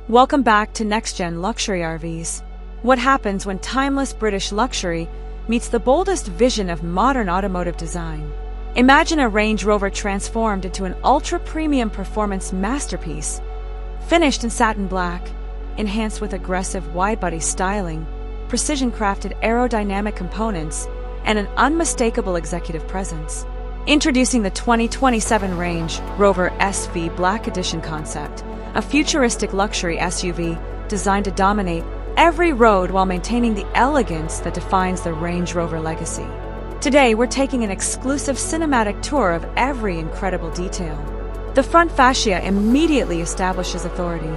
Welcome back to Next-Gen Luxury RVs. What happens when timeless British luxury meets the boldest vision of modern automotive design? Imagine a Range Rover transformed into an ultra-premium performance masterpiece, finished in satin black, enhanced with aggressive widebody styling, precision-crafted aerodynamic components, and an unmistakable executive presence. Introducing the 2027 Range Rover SV Black Edition concept, a futuristic luxury SUV designed to dominate every road while maintaining the elegance that defines the Range Rover legacy. Today, we're taking an exclusive cinematic tour of every incredible detail. The front fascia immediately establishes authority.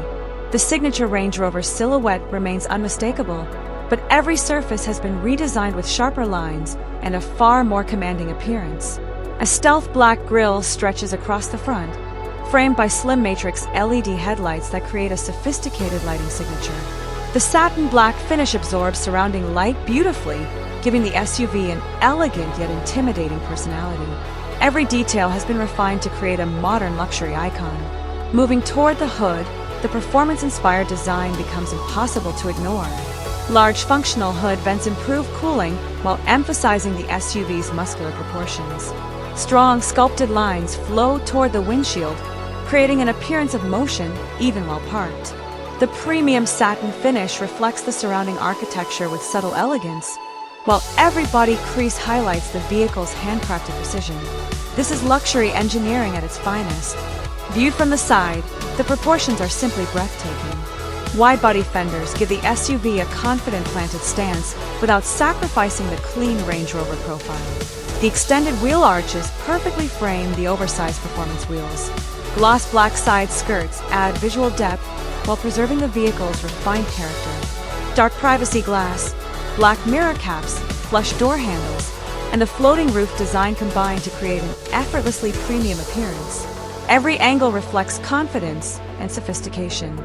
The signature Range Rover silhouette remains unmistakable, but every surface has been redesigned with sharper lines and a far more commanding appearance. A stealth black grille stretches across the front, framed by slim matrix LED headlights that create a sophisticated lighting signature. The satin black finish absorbs surrounding light beautifully, giving the SUV an elegant yet intimidating personality. Every detail has been refined to create a modern luxury icon. Moving toward the hood, the performance-inspired design becomes impossible to ignore. Large functional hood vents improve cooling while emphasizing the SUV's muscular proportions. Strong sculpted lines flow toward the windshield, creating an appearance of motion even while parked. The premium satin finish reflects the surrounding architecture with subtle elegance, while every body crease highlights the vehicle's handcrafted precision. This is luxury engineering at its finest. Viewed from the side, the proportions are simply breathtaking. Wide-body fenders give the SUV a confident planted stance without sacrificing the clean Range Rover profile. The extended wheel arches perfectly frame the oversized performance wheels. Gloss black side skirts add visual depth while preserving the vehicle's refined character. Dark privacy glass, black mirror caps, flush door handles, and the floating roof design combine to create an effortlessly premium appearance. Every angle reflects confidence and sophistication.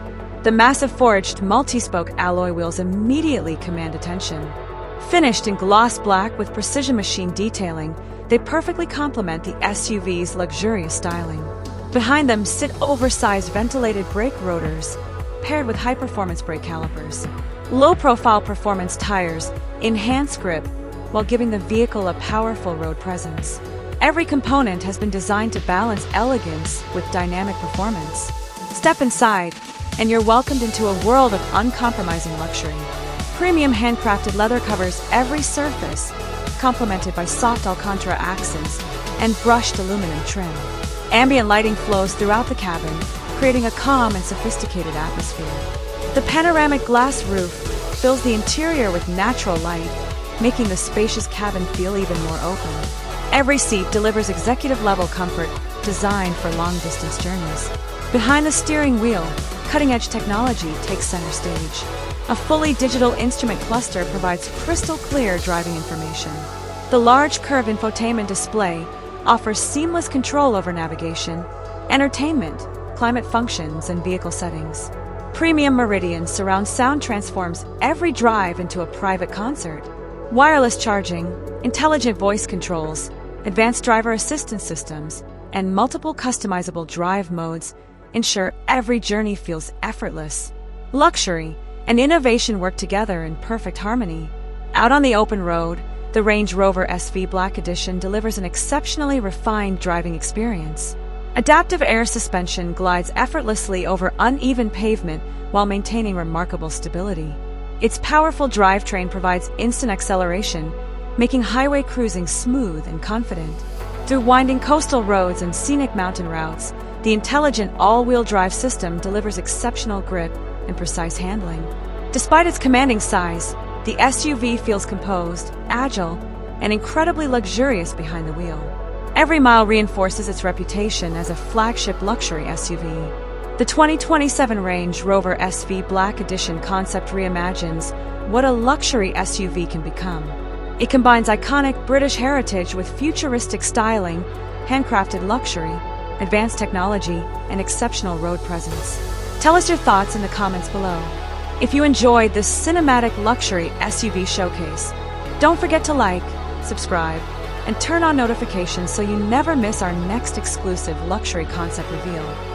The massive forged multi-spoke alloy wheels immediately command attention. Finished in gloss black with precision machine detailing, they perfectly complement the SUV's luxurious styling. Behind them sit oversized ventilated brake rotors, paired with high-performance brake calipers. Low-profile performance tires enhance grip while giving the vehicle a powerful road presence. Every component has been designed to balance elegance with dynamic performance. Step inside, and you're welcomed into a world of uncompromising luxury. Premium handcrafted leather covers every surface, complemented by soft Alcantara accents and brushed aluminum trim. Ambient lighting flows throughout the cabin, creating a calm and sophisticated atmosphere. The panoramic glass roof fills the interior with natural light, making the spacious cabin feel even more open. Every seat delivers executive-level comfort designed for long-distance journeys. Behind the steering wheel, cutting-edge technology takes center stage. A fully digital instrument cluster provides crystal-clear driving information. The large curved infotainment display offers seamless control over navigation, entertainment, climate functions, and vehicle settings. Premium Meridian surround sound transforms every drive into a private concert. Wireless charging, intelligent voice controls, advanced driver assistance systems, and multiple customizable drive modes ensure every journey feels effortless. Luxury and innovation work together in perfect harmony. Out on the open road, the Range Rover SV Black Edition delivers an exceptionally refined driving experience. Adaptive air suspension glides effortlessly over uneven pavement while maintaining remarkable stability. Its powerful drivetrain provides instant acceleration, making highway cruising smooth and confident. Through winding coastal roads and scenic mountain routes, the intelligent all-wheel drive system delivers exceptional grip and precise handling. Despite its commanding size, the SUV feels composed, agile, and incredibly luxurious behind the wheel. Every mile reinforces its reputation as a flagship luxury SUV. The 2027 Range Rover SV Black Edition concept reimagines what a luxury SUV can become. It combines iconic British heritage with futuristic styling, handcrafted luxury, advanced technology, and exceptional road presence. Tell us your thoughts in the comments below. If you enjoyed this cinematic luxury SUV showcase, don't forget to like, subscribe, and turn on notifications so you never miss our next exclusive luxury concept reveal.